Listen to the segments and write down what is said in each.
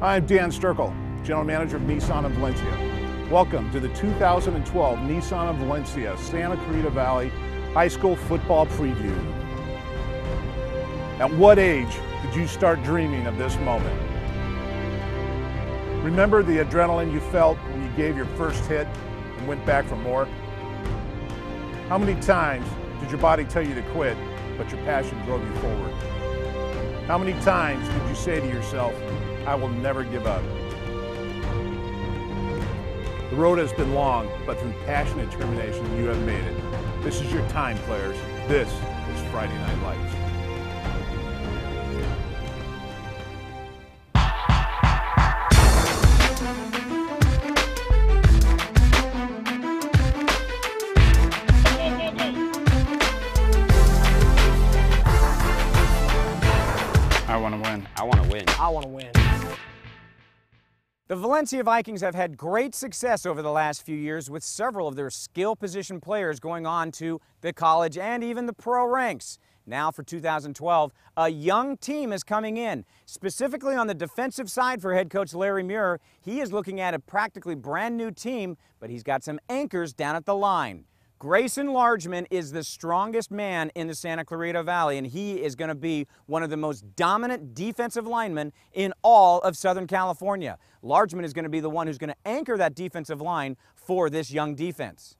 I'm Dan Sturkle, General Manager of Nissan of Valencia. Welcome to the 2012 Nissan of Valencia Santa Clarita Valley High School Football Preview. At what age did you start dreaming of this moment? Remember the adrenaline you felt when you gave your first hit and went back for more? How many times did your body tell you to quit, but your passion drove you forward? How many times did you say to yourself, I will never give up? The road has been long, but through passion and determination, you have made it. This is your time, players. This is Friday Night Lights. I want to win. I want to win. I want to win. The Valencia Vikings have had great success over the last few years with several of their skill position players going on to the college and even the pro ranks. Now for 2012, a young team is coming in. Specifically on the defensive side for head coach Larry Muir, he is looking at a practically brand new team, but he's got some anchors down at the line. Grayson Largeman is the strongest man in the Santa Clarita Valley, and he is going to be one of the most dominant defensive linemen in all of Southern California. Largeman is going to be the one who's going to anchor that defensive line for this young defense.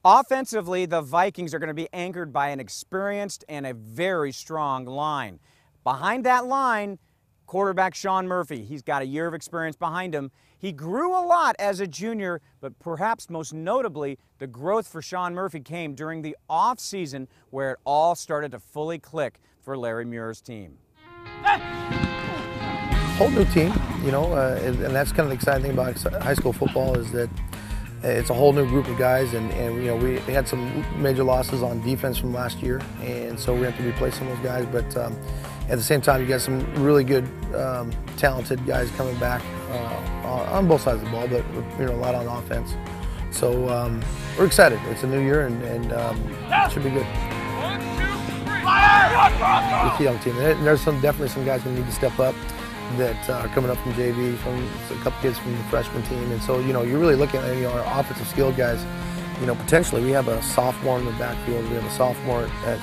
Offensively, the Vikings are going to be anchored by an experienced and a very strong line. Behind that line, quarterback Sean Murphy. He's got a year of experience behind him. He grew a lot as a junior, but perhaps most notably, the growth for Sean Murphy came during the off-season where it all started to fully click for Larry Muir's team. Whole new team, you know, and that's kind of the exciting thing about high school football is that it's a whole new group of guys, and you know, we had some major losses on defense from last year, and so we have to replace some of those guys, but at the same time, you got some really good, talented guys coming back on both sides of the ball, but you know, a lot on offense. So we're excited. It's a new year, and it should be good. 1, 2, 3. Fire! It's a young team. And there's definitely some guys who need to step up that are coming up from JV, from a couple kids from the freshman team, and so you know, you're really looking at our offensive skill guys. You know, potentially we have a sophomore in the backfield, we have a sophomore at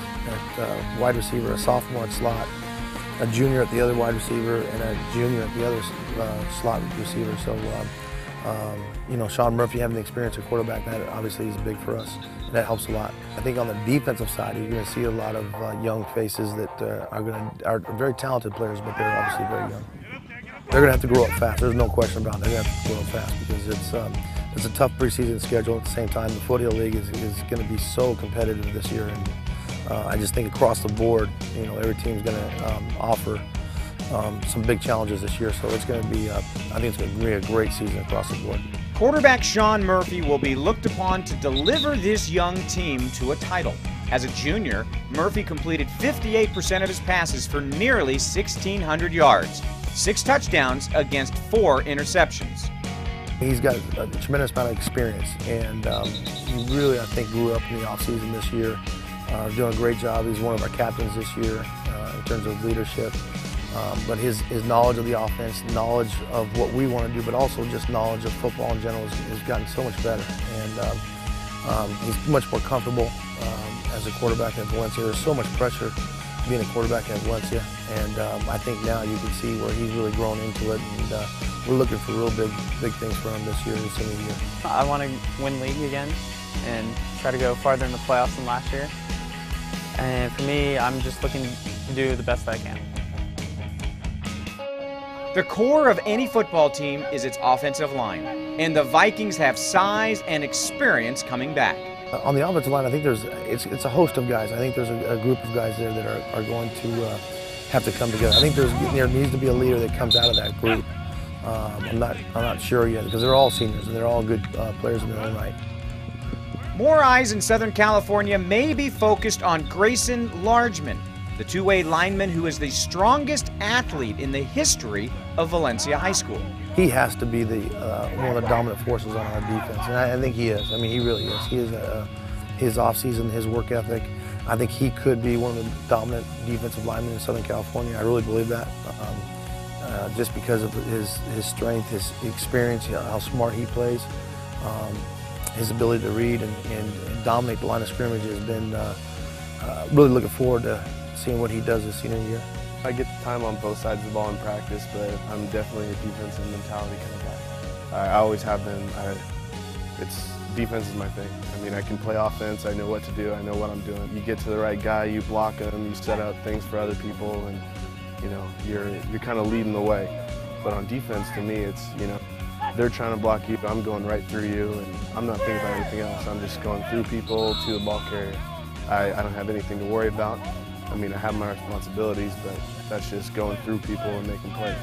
wide receiver, a sophomore at slot, a junior at the other wide receiver, and a junior at the other slot receiver. So, you know, Sean Murphy having the experience at quarterback, that obviously is big for us, and that helps a lot. I think on the defensive side, you're going to see a lot of young faces that are very talented players, but they're obviously very young. They're going to have to grow up fast. There's no question about it. They're going to have to grow up fast because it's a tough preseason schedule. At the same time, the Foothill League is going to be so competitive this year, and I just think across the board, you know, every team's going to offer some big challenges this year. So it's going to be, I think it's going to be a great season across the board. Quarterback Sean Murphy will be looked upon to deliver this young team to a title. As a junior, Murphy completed 58% of his passes for nearly 1,600 yards, 6 touchdowns against 4 interceptions. He's got a tremendous amount of experience, and he really, I think, grew up in the offseason this year. Doing a great job. He's one of our captains this year in terms of leadership. But his knowledge of the offense, knowledge of what we want to do, but also just knowledge of football in general has gotten so much better. And he's much more comfortable as a quarterback at Valencia. There's so much pressure being a quarterback at Valencia, and I think now you can see where he's really grown into it, and we're looking for real big things for him this year, this senior year. I want to win league again and try to go farther in the playoffs than last year. And for me, I'm just looking to do the best I can. The core of any football team is its offensive line, and the Vikings have size and experience coming back. On the offensive line, I think it's a host of guys. I think there's a group of guys there that are going to have to come together. I think there needs to be a leader that comes out of that group. I'm not sure yet because they're all seniors and they're all good players in their own right. More eyes in Southern California may be focused on Grayson Largeman, the two-way lineman who is the strongest athlete in the history of Valencia High School. He has to be one of the dominant forces on our defense, and I think he is. I mean, he really is. He is his offseason, his work ethic. I think he could be one of the dominant defensive linemen in Southern California. I really believe that. just because of his strength, his experience, how smart he plays. His ability to read and dominate the line of scrimmage has been really looking forward to seeing what he does this senior year. I get time on both sides of the ball in practice, but I'm definitely a defensive mentality kind of guy. I always have been. Defense is my thing. I mean, I can play offense, I know what to do, I know what I'm doing. You get to the right guy, you block him, you set up things for other people, and you know, you're kind of leading the way. But on defense, to me, it's, you know, they're trying to block you, I'm going right through you, and I'm not thinking about anything else. I'm just going through people to the ball carrier. I don't have anything to worry about. I mean, I have my responsibilities, but that's just going through people and making plays.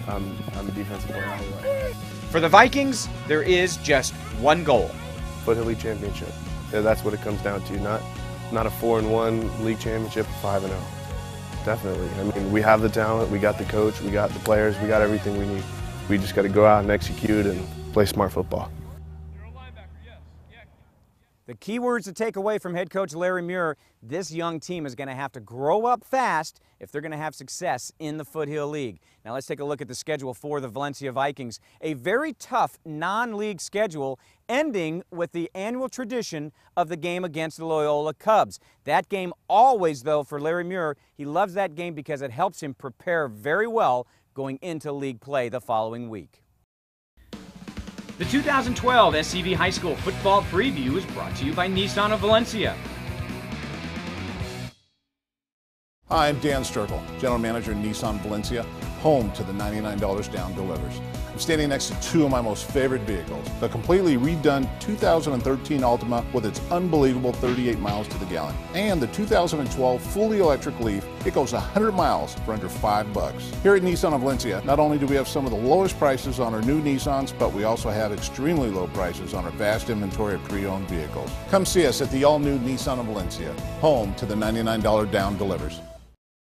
I'm a defensive player all the way. For the Vikings, there is just one goal. Foothill League Championship. Yeah, that's what it comes down to. Not a 4-1 league championship, a 5-0. Definitely. I mean, we have the talent, we got the coach, we got the players, we got everything we need. We just got to go out and execute and play smart football. The key words to take away from head coach Larry Muir: this young team is going to have to grow up fast if they're going to have success in the Foothill League. Now let's take a look at the schedule for the Valencia Vikings. A very tough non-league schedule, ending with the annual tradition of the game against the Loyola Cubs. That game always, though, for Larry Muir, he loves that game because it helps him prepare very well going into league play the following week. The 2012 SCV High School Football Preview is brought to you by Nissan of Valencia. Hi, I'm Dan Sturkle, General Manager of Nissan Valencia, home to the $99 down delivers. I'm standing next to two of my most favorite vehicles, the completely redone 2013 Altima with its unbelievable 38 miles to the gallon, and the 2012 fully electric Leaf. It goes 100 miles for under $5. Here at Nissan of Valencia, not only do we have some of the lowest prices on our new Nissans, but we also have extremely low prices on our vast inventory of pre-owned vehicles. Come see us at the all-new Nissan of Valencia, home to the $99 down delivers.